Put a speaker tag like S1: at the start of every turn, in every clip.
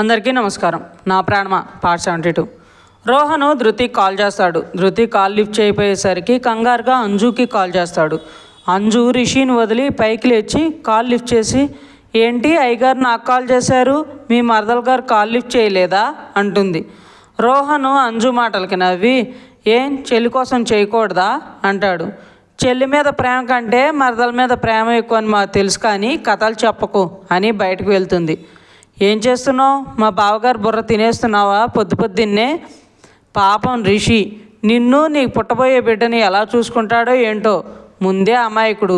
S1: అందరికీ నమస్కారం. నా ప్రాణమ పార్ట్ 72. రోహను ధృతి కాల్ చేస్తాడు. ధృతి కాల్ లిఫ్ట్ చేయపోయేసరికి కంగారుగా అంజుకి కాల్ చేస్తాడు. అంజు రిషిని వదిలి పైకి లేచి కాల్ లిఫ్ట్ చేసి, ఏంటి అయ్యగారు నాకు కాల్ చేశారు, మీ మరదల గారు కాల్ లిఫ్ట్ చేయలేదా అంటుంది. రోహను అంజు మాటలకి నవ్వి, ఏం చెల్లి కోసం చేయకూడదా అంటాడు. చెల్లి మీద ప్రేమ కంటే మరదల మీద ప్రేమ ఎక్కువ అని మాకు తెలుసు, కానీ కథలు చెప్పకు అని బయటకు వెళ్తుంది. ఏం చేస్తున్నావు, మా బావగారు బుర్ర తినేస్తున్నావా పొద్దున్నే? పాపం రిషి నిన్ను నీకు పుట్టబోయే బిడ్డని ఎలా చూసుకుంటాడో ఏంటో, ముందే అమాయకుడు,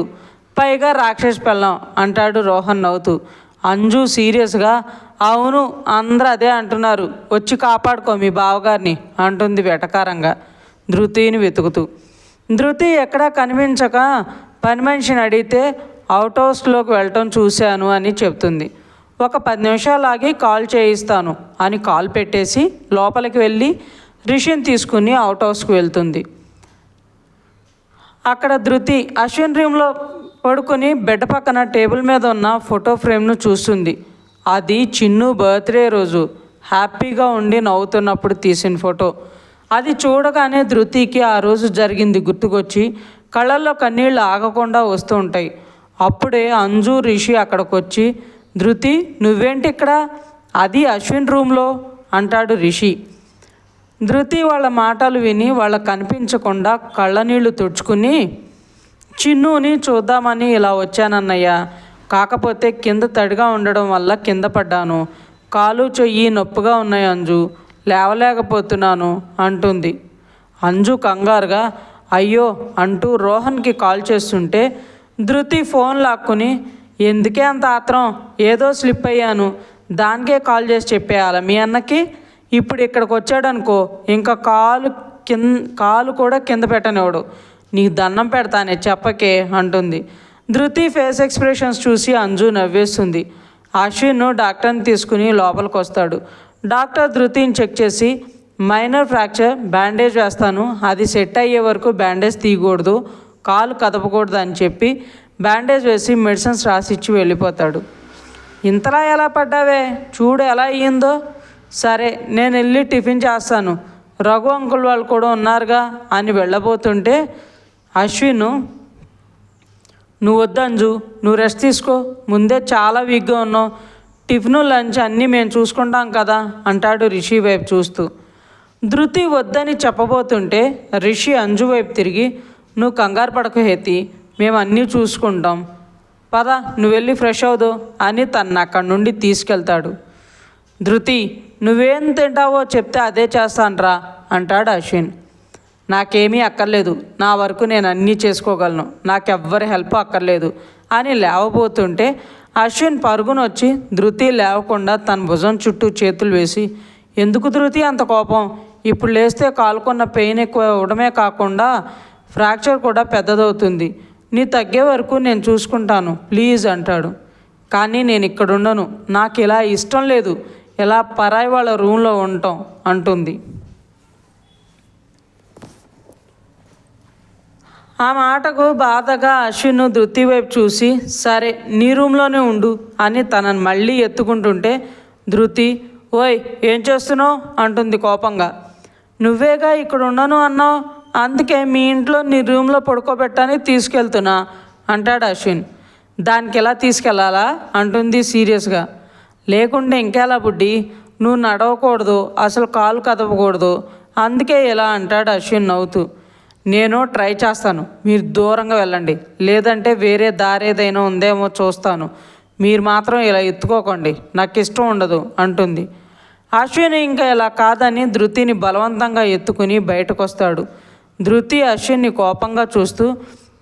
S1: పైగా రాక్షసి పెళ్ళం అంటాడు రోహన్ నవ్వుతూ. అంజు సీరియస్గా, అవును అందరూ అదే అంటున్నారు, వచ్చి కాపాడుకో మీ బావగారిని అంటుంది వెటకారంగా ధృతిని వెతుకుతూ. ధృతి ఎక్కడా కనిపించక పని మనిషిని అడిగితే అవుట్ హౌస్లోకి వెళ్ళటం చూశాను అని చెప్తుంది. ఒక 10 నిమిషాలు ఆగి కాల్ చేయిస్తాను అని కాల్ పెట్టేసి లోపలికి వెళ్ళి రిషిని తీసుకుని అవుట్ హౌస్కి వెళ్తుంది. అక్కడ ధృతి అశ్విన్ రూమ్లో పడుకుని బెడ్ పక్కన టేబుల్ మీద ఉన్న ఫోటో ఫ్రేమ్ను చూస్తుంది. అది చిన్ను బర్త్డే రోజు హ్యాపీగా ఉండి నవ్వుతున్నప్పుడు తీసిన ఫోటో. అది చూడగానే ధృతికి ఆ రోజు జరిగింది గుర్తుకొచ్చి కళ్ళల్లో కన్నీళ్ళు ఆగకుండా వస్తూ ఉంటాయి. అప్పుడే అంజు రిషి అక్కడికి వచ్చి, ధృతి నువ్వేంటి ఇక్కడ, అది అశ్విన్ రూమ్లో అంటాడు రిషి. ధృతి వాళ్ళ మాటలు విని వాళ్ళకు కనిపించకుండా కళ్ళనీళ్ళు తుడుచుకుని, చిన్నుని చూద్దామని ఇలా వచ్చానన్నయ్య, కాకపోతే కింద తడిగా ఉండడం వల్ల కింద పడ్డాను, కాలు చెయ్యి నొప్పిగా ఉన్నాయి అంజు, లేవలేకపోతున్నాను అంటుంది. అంజు కంగారుగా అయ్యో అంటూ రోహన్కి కాల్ చేస్తుంటే ధృతి ఫోన్ లాక్కుని, ఎందుకే అంత ఆత్రం, ఏదో స్లిప్ అయ్యాను, దానికే కాల్ చేసి చెప్పేయాలా మీ అన్నకి, ఇప్పుడు ఇక్కడికి వచ్చాడనుకో ఇంకా కాలు కూడా కింద పెట్టనివాడు, నీకు దండం పెడతానే చెప్పకే అంటుంది. ధృతి ఫేస్ ఎక్స్ప్రెషన్స్ చూసి అంజు నవ్వేస్తుంది. అశ్విన్ డాక్టర్ని తీసుకుని లోపలికి వస్తాడు. డాక్టర్ ధృతిని చెక్ చేసి, మైనర్ ఫ్రాక్చర్, బ్యాండేజ్ వేస్తాను, అది సెట్ అయ్యే వరకు బ్యాండేజ్ తీయకూడదు, కాలు కదపకూడదు అని చెప్పి బ్యాండేజ్ వేసి మెడిసిన్స్ రాసిచ్చి వెళ్ళిపోతాడు. ఇంతలా ఎలా పడ్డావే, చూడు ఎలా అయ్యిందో, సరే నేను వెళ్ళి టిఫిన్ చేస్తాను, రఘు అంకుల్ వాళ్ళు కూడా ఉన్నారుగా అని వెళ్ళబోతుంటే అశ్విన్, నువ్వు వద్దు అంజు, నువ్వు రెస్ట్ తీసుకో, ముందే చాలా వీక్గా ఉన్నావు, టిఫిన్ లంచ్ అన్నీ మేము చూసుకుంటాం కదా అంటాడు రిషి వైపు చూస్తూ. ధృతి వద్దని చెప్పబోతుంటే రిషి అంజు వైపు తిరిగి, నువ్వు కంగారు పడకు హేతి, మేము అన్నీ చూసుకుంటాం, పద నువ్వు వెళ్ళి ఫ్రెష్ అవుదు అని తను అక్కడి నుండి తీసుకెళ్తాడు. ధృతి నువ్వేం తింటావో చెప్తే అదే చేస్తానురా అంటాడు అశ్విన్. నాకేమీ అక్కర్లేదు, నా వరకు నేను అన్నీ చేసుకోగలను, నాకెవ్వరి హెల్ప్ అక్కర్లేదు అని లేవబోతుంటే అశ్విన్ పరుగున వచ్చి ధృతి లేవకుండా తన భుజం చుట్టూ చేతులు వేసి, ఎందుకు ధృతి అంత కోపం, ఇప్పుడు లేస్తే కాలుకున్న పెయిన్ ఎక్కువ అవ్వడమే కాకుండా ఫ్రాక్చర్ కూడా పెద్దదవుతుంది, నీ తగ్గే వరకు నేను చూసుకుంటాను ప్లీజ్ అంటాడు. కానీ నేను ఇక్కడ ఉండను, నాకు ఇలా ఇష్టం లేదు, ఇలా పరాయి వాళ్ళ రూమ్లో ఉంటాం అంటుంది. ఆ మాటకు బాధగా అశ్విన్ ధృతి వైపు చూసి, సరే నీ రూమ్లోనే ఉండు అని తనని మళ్ళీ ఎత్తుకుంటుంటే ధృతి, ఓయ్ ఏం చేస్తున్నావు అంటుంది కోపంగా. నువ్వేగా ఇక్కడ ఉండను అన్నావు, అందుకే మీ ఇంట్లో నీ రూమ్లో పడుకోబెట్టని తీసుకెళ్తున్నా అంటాడు అశ్విన్. దానికి ఎలా తీసుకెళ్ళాలా అంటుంది సీరియస్గా. లేకుంటే ఇంకెలా బుడ్డి, నువ్వు నడవకూడదు, అసలు కాలు కదపకూడదు, అందుకే ఎలా అంటాడు అశ్విన్ నవ్వుతూ. నేను ట్రై చేస్తాను, మీరు దూరంగా వెళ్ళండి, లేదంటే వేరే దారి ఏదైనా ఉందేమో చూస్తాను, మీరు మాత్రం ఇలా ఎత్తుకోకండి, నాకు ఇష్టం ఉండదు అంటుంది. అశ్విన్ ఇంకా ఇలా కాదని ధృతిని బలవంతంగా ఎత్తుకుని బయటకు వస్తాడు. ధృతి అశ్విన్ని కోపంగా చూస్తూ,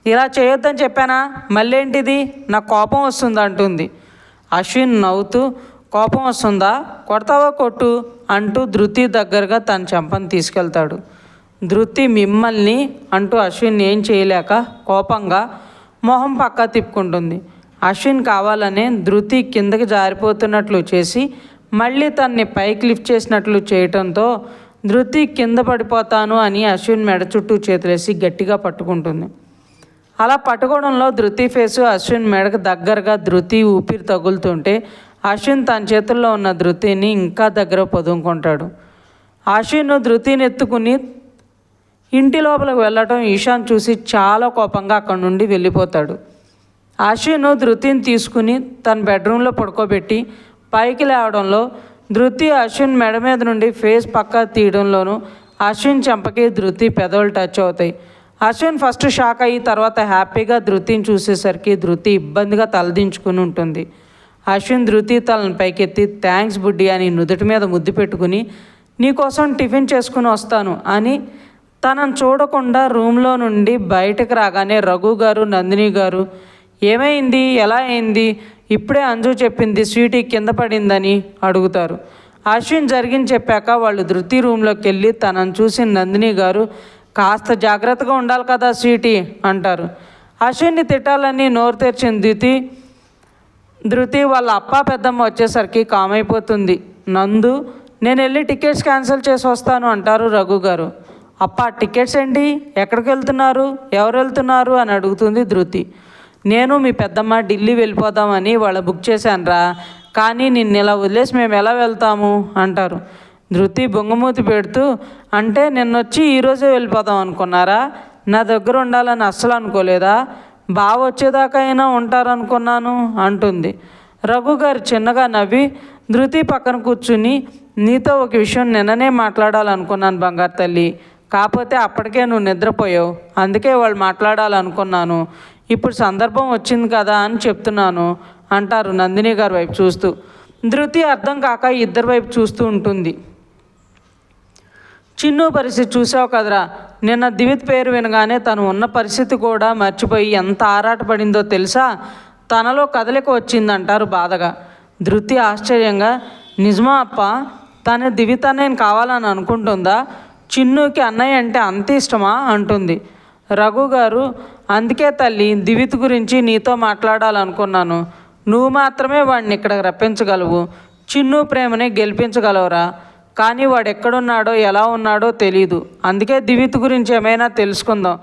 S1: ఇలా చేయొద్దని చెప్పానా, మళ్ళేంటిది, నాకు కోపం వస్తుంది అంటుంది. అశ్విన్ నవ్వుతూ, కోపం వస్తుందా, కొడతావా కొట్టు అంటూ ధృతి దగ్గరగా తన చెంపను తీసుకెళ్తాడు. ధృతి మిమ్మల్ని అంటూ అశ్విన్ ఏం చేయలేక కోపంగా మొహం పక్కా తిప్పుకుంటుంది. అశ్విన్ కావాలనే ధృతి కిందకి జారిపోతున్నట్లు చేసి మళ్ళీ తన్ని పైకి లిఫ్ట్ చేసినట్లు చేయటంతో ధృతి కింద పడిపోతాను అని అశ్విన్ మెడ చుట్టూ చేతులేసి గట్టిగా పట్టుకుంటుంది. అలా పట్టుకోవడంలో ధృతి ఫేసు అశ్విన్ మెడకు దగ్గరగా ధృతి ఊపిరి తగులుతుంటే అశ్విన్ తన చేతుల్లో ఉన్న ధృతిని ఇంకా దగ్గర పొదుముకుంటాడు. అశ్విన్ ధృతిని ఎత్తుకుని ఇంటి లోపలికి వెళ్ళటం ఈశాన్ చూసి చాలా కోపంగా అక్కడి నుండి వెళ్ళిపోతాడు. అశ్విన్ ధృతిని తీసుకుని తన బెడ్రూమ్లో పడుకోబెట్టి పైకి లేవడంలో ధృతి అశ్విన్ మెడ మీద నుండి ఫేస్ పక్కా తీయడంలోనూ అశ్విన్ చెంపకి ధృతి పెదవులు టచ్ అవుతాయి. అశ్విన్ ఫస్ట్ షాక్ అయ్యి తర్వాత హ్యాపీగా ధృతిని చూసేసరికి ధృతి ఇబ్బందిగా తలదించుకుని ఉంటుంది. అశ్విన్ ధృతి తలను పైకెత్తి థ్యాంక్స్ బుడ్డి అని నుదుటి మీద ముద్దు పెట్టుకుని నీకోసం టిఫిన్ చేసుకుని వస్తాను అని తనను చూడకుండా రూమ్లో నుండి బయటకు రాగానే రఘు గారు నందిని గారు ఏమైంది, ఎలా అయింది, ఇప్పుడే అంజు చెప్పింది స్వీటీ కింద పడిందని అడుగుతారు. అశ్విన్ జరిగింది చెప్పాక వాళ్ళు ధృతి రూమ్లోకి వెళ్ళి తనను చూసిన నందిని గారు కాస్త జాగ్రత్తగా ఉండాలి కదా స్వీటీ అంటారు. అశ్విన్ని తిట్టాలని నోరు తెరిచిన ధృతి వాళ్ళ అప్ప పెద్దమ్మ వచ్చేసరికి కామ్ అయిపోతుంది. నందు నేను వెళ్ళి టికెట్స్ క్యాన్సిల్ చేసి వస్తాను అంటారు రఘు గారు. అప్ప టికెట్స్ ఏంటి, ఎక్కడికి వెళ్తున్నారు, ఎవరు వెళ్తున్నారు అని అడుగుతుంది ధృతి. నేను మీ పెద్దమ్మ ఢిల్లీ వెళ్ళిపోదామని వాళ్ళు బుక్ చేశానురా, కానీ నిన్ను ఇలా వదిలేసి మేము ఎలా వెళ్తాము అంటారు. ధృతి బొంగమూతి పెడుతూ అంటే నిన్నొచ్చి ఈరోజే వెళ్ళిపోదాం అనుకున్నారా, నా దగ్గర ఉండాలని అస్సలు అనుకోలేదా, బాగా వచ్చేదాకా అయినా ఉంటారనుకున్నాను అంటుంది. రఘు గారు చిన్నగా నవ్వి ధృతి పక్కన కూర్చుని నీతో ఒక విషయం నిన్ననే మాట్లాడాలనుకున్నాను బంగారు తల్లి, కాకపోతే అప్పటికే నువ్వు నిద్రపోయావు, అందుకే వాళ్ళు మాట్లాడాలనుకున్నాను, ఇప్పుడు సందర్భం వచ్చింది కదా అని చెప్తున్నాను అంటారు నందిని గారి వైపు చూస్తూ. ధృతి అర్థం కాక ఇద్దరి వైపు చూస్తూ ఉంటుంది. చిన్ను పరిస్థితి చూసావు కదరా, నిన్న దివిత్ పేరు వినగానే తను ఉన్న పరిస్థితి కూడా మర్చిపోయి ఎంత ఆరాటపడిందో తెలుసా, తనలో కదలిక వచ్చిందంటారు బాధగా. ధృతి ఆశ్చర్యంగా నిజమా అప్ప, తను దివిత్ అన్నయ్యని కావాలని అనుకుంటుందా, చిన్నుకి అన్నయ్య అంటే అంత ఇష్టమా అంటుంది. రఘు గారు అందుకే తల్లి దివిత్ గురించి నీతో మాట్లాడాలనుకున్నాను, నువ్వు మాత్రమే వాడిని ఇక్కడికి రప్పించగలవు, చిన్ను ప్రేమని గెలిపించగలవురా, కానీ వాడు ఎక్కడున్నాడో ఎలా ఉన్నాడో తెలీదు, అందుకే దివిత్ గురించి ఏమైనా తెలుసుకుందాం,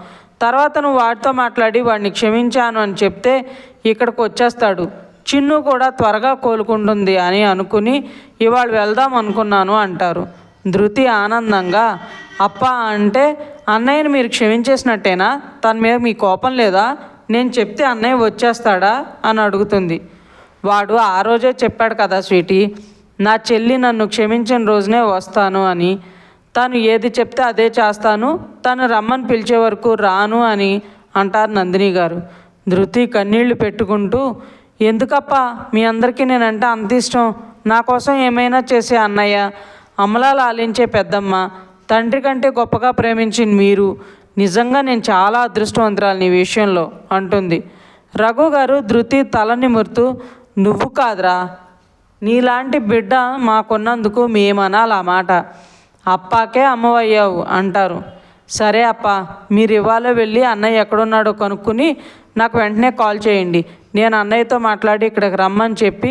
S1: తర్వాత నువ్వు వాడితో మాట్లాడి వాడిని క్షమించాను అని చెప్తే ఇక్కడికి వచ్చేస్తాడు, చిన్ను కూడా త్వరగా కోలుకుంటుంది అని అనుకుని ఇవాళ వెళ్దాం అనుకున్నాను అంటారు. ధృతి ఆనందంగా అప్ప అంటే అన్నయ్యని మీరు క్షమించేసినట్టేనా, తన మీద మీ కోపం లేదా, నేను చెప్తే అన్నయ్య వచ్చేస్తాడా అని అడుగుతుంది. వాడు ఆ రోజే చెప్పాడు కదా స్వీటీ, నా చెల్లి నన్ను క్షమించిన రోజునే వస్తాను అని, తను ఏది చెప్తే అదే చేస్తాను, తను రమ్మని పిలిచే వరకు రాను అని అంటారు నందిని గారు. ధృతి కన్నీళ్లు పెట్టుకుంటూ ఎందుకప్పా మీ అందరికీ నేనంటే అంత ఇష్టం, నా కోసం ఏమైనా చేసే అన్నయ్య, అమలా లాలించే పెద్దమ్మ, తండ్రి కంటే గొప్పగా ప్రేమించిన మీరు, నిజంగా నేను చాలా అదృష్టవంతురాలు ఈ విషయంలో అంటుంది. రఘు గారు ధృతి తలని మురుతూ నువ్వు కాదురా, నీలాంటి బిడ్డ మాకున్నందుకు మేమనాలి ఆ మాట, అప్పాకే అమ్మవయ్యావు అంటారు. సరే అప్ప, మీరు ఇవాళ వెళ్ళి అన్నయ్య ఎక్కడున్నాడో కనుక్కుని నాకు వెంటనే కాల్ చేయండి, నేను అన్నయ్యతో మాట్లాడి ఇక్కడికి రమ్మని చెప్పి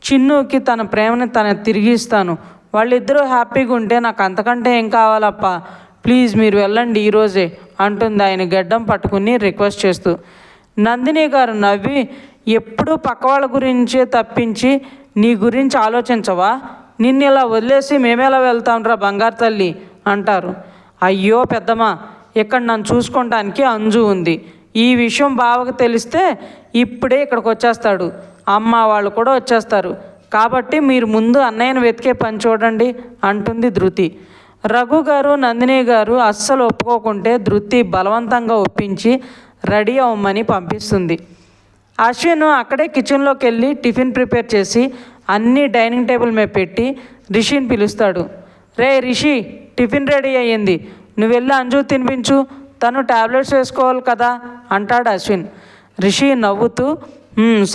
S1: చిన్నుకి తన ప్రేమని తిరిగి ఇస్తాను, వాళ్ళిద్దరూ హ్యాపీగా ఉంటే నాకు అంతకంటే ఏం కావాలప్ప, ప్లీజ్ మీరు వెళ్ళండి ఈరోజే అంటుంది ఆయన గడ్డం పట్టుకుని రిక్వెస్ట్ చేస్తూ. నందిని గారు నవ్వి ఎప్పుడూ పక్క వాళ్ళ గురించే తప్పించి నీ గురించి ఆలోచించవా, నిన్ను ఇలా వదిలేసి మేమేలా వెళ్తాంరా బంగారు తల్లి అంటారు. అయ్యో పెద్దమ్మ, ఇక్కడ నన్ను చూసుకోవడానికి అంజు ఉంది, ఈ విషయం బావకు తెలిస్తే ఇప్పుడే ఇక్కడికి వచ్చేస్తాడు, అమ్మ వాళ్ళు కూడా వచ్చేస్తారు, కాబట్టి మీరు ముందు అన్నయ్యను వెతికే పని చూడండి అంటుంది ధృతి. రఘు గారు నందిని గారు అస్సలు ఒప్పుకోకుంటే ధృతి బలవంతంగా ఒప్పించి రెడీ అవ్వమని పంపిస్తుంది. అశ్విన్ అక్కడే కిచెన్లోకి వెళ్ళి టిఫిన్ ప్రిపేర్ చేసి అన్నీ డైనింగ్ టేబుల్ మీద పెట్టి రిషిని పిలుస్తాడు. రే రిషి, టిఫిన్ రెడీ అయ్యింది, నువ్వు వెళ్ళి అంజు తినిపించు, తను ట్యాబ్లెట్స్ వేసుకోవాలి కదా అంటాడు అశ్విన్. రిషి నవ్వుతూ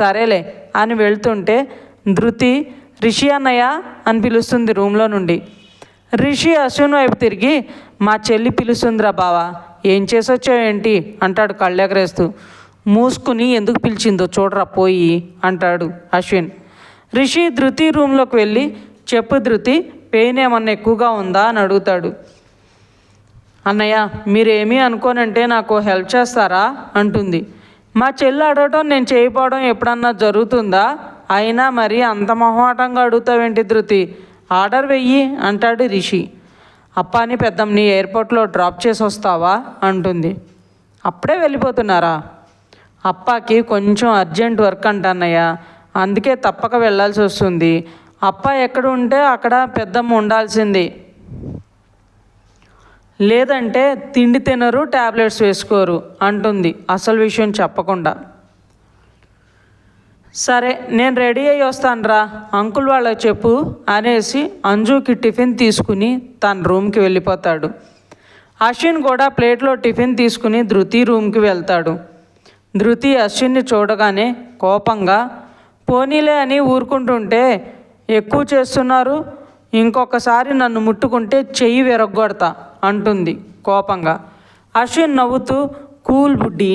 S1: సరేలే అని వెళ్తుంటే ధృతి రిషి అన్నయ్య అని పిలుస్తుంది రూమ్లో నుండి. రిషి అశ్విన్ వైపు తిరిగి మా చెల్లి పిలుస్తుందిరా బావా, ఏం చేసొచ్చావు ఏంటి అంటాడు కళ్ళెగరేస్తూ. మూసుకుని ఎందుకు పిలిచిందో చూడరా పోయి అంటాడు అశ్విన్. రిషి ధృతి రూమ్లోకి వెళ్ళి చెప్పు ధృతి, పెయిన్ ఏమన్నా ఎక్కువగా ఉందా అని అడుగుతాడు. అన్నయ్య మీరేమీ అనుకోనంటే నాకు హెల్ప్ చేస్తారా అంటుంది. మా చెల్లి అడగటం నేను చేయకపోవడం ఎప్పుడన్నా జరుగుతుందా, అయినా మరి అంత మొహమాటంగా అడుగుతావేంటి ధృతి, ఆర్డర్ వెయ్యి అంటాడు రిషి. అప్పాని పెద్దమ్మని ఎయిర్పోర్ట్లో డ్రాప్ చేసి వస్తావా అంటుంది. అప్పుడే వెళ్ళిపోతున్నారా? అప్పాకి కొంచెం అర్జెంట్ వర్క్ అంటన్నయ్య, అందుకే తప్పక వెళ్ళాల్సి వస్తుంది. అప్ప ఎక్కడ ఉంటే అక్కడ పెద్దమ్మ ఉండాల్సింది, లేదంటే తిండి తినరు, ట్యాబ్లెట్స్ వేసుకోరు అంటుంది అసలు విషయం చెప్పకుండా. సరే నేను రెడీ అయ్యి వస్తానురా, అంకుల్ వాళ్ళకి చెప్పు అనేసి అంజుకి టిఫిన్ తీసుకుని తన రూమ్కి వెళ్ళిపోతాడు. అశ్విన్ కూడా ప్లేట్లో టిఫిన్ తీసుకుని ధృతి రూమ్కి వెళ్తాడు. ధృతి అశ్విన్ని చూడగానే కోపంగా, పోనీలే అని ఊరుకుంటుంటే ఎక్కువ చేస్తున్నారు, ఇంకొకసారి నన్ను ముట్టుకుంటే చెయ్యి విరగ్గొడతా అంటుంది కోపంగా. అశ్విన్ నవ్వుతూ, కూల్ బుడ్డి,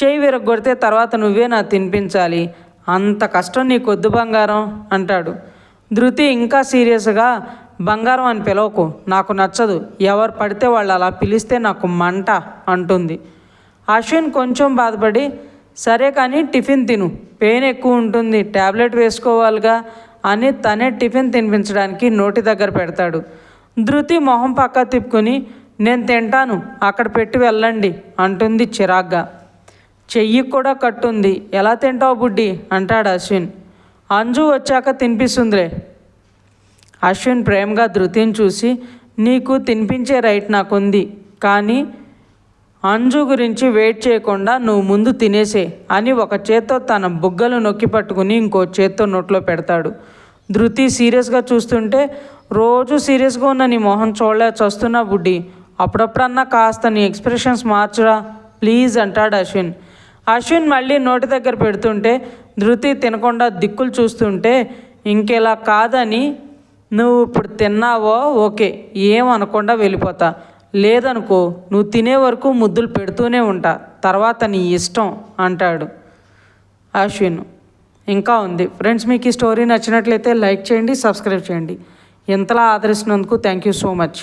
S1: చెయ్యి విరగ్గొడితే తర్వాత నువ్వే నా తినిపించాలి, అంత కష్టం నీకొద్దు బంగారం అంటాడు. ధృతి ఇంకా సీరియస్గా, బంగారం అని పిలవకు, నాకు నచ్చదు, ఎవరు పడితే వాళ్ళు అలా పిలిస్తే నాకు మంట అంటుంది. అశ్విన్ కొంచెం బాధపడి, సరే కానీ టిఫిన్ తిను, పెయిన్ ఎక్కువ ఉంటుంది, ట్యాబ్లెట్ వేసుకోవాలిగా అని తనే టిఫిన్ తినిపించడానికి నోటి దగ్గర పెడతాడు. ధృతి మొహం పక్క తిప్పుకొని, నేను తింటాను, అక్కడ పెట్టి వెళ్ళండి అంటుంది చిరాగ్గా. చెయ్యి కూడా కట్టుంది, ఎలా తింటావు బుడ్డి అంటాడు అశ్విన్. అంజు వచ్చాక తినిపిస్తుందిలే. అశ్విన్ ప్రేమగా ధృతిని చూసి, నీకు తినిపించే రైట్ నాకుంది, కానీ అంజు గురించి వెయిట్ చేయకుండా నువ్వు ముందు తినేసే అని ఒక చేత్తో తన బుగ్గలు నొక్కి పట్టుకుని ఇంకో చేత్తో నోట్లో పెడతాడు. ధృతి సీరియస్గా చూస్తుంటే, రోజు సీరియస్గా ఉన్న నీ మొహం చూడలే చస్తున్నా బుడ్డి, అప్పుడప్పుడన్నా కాస్త నీ ఎక్స్ప్రెషన్స్ మార్చురా ప్లీజ్ అంటాడు అశ్విన్. అశ్విన్ మళ్ళీ నోటి దగ్గర పెడుతుంటే ధృతి తినకుండా దిక్కులు చూస్తుంటే, ఇంకెలా కాదని నువ్వు ఇప్పుడు తిన్నావో ఓకే, ఏమనకుండా వెళ్ళిపోతా, లేదనుకో నువ్వు తినే వరకు ముద్దులు పెడుతూనే ఉంటా, తర్వాత నీ ఇష్టం అంటాడు అశ్విన్. ఇంకా ఉంది ఫ్రెండ్స్. మీకు ఈ స్టోరీ నచ్చినట్లయితే లైక్ చేయండి, సబ్స్క్రైబ్ చేయండి. ఇంతలా ఆదరిస్తున్నందుకు థ్యాంక్ యూ సో మచ్.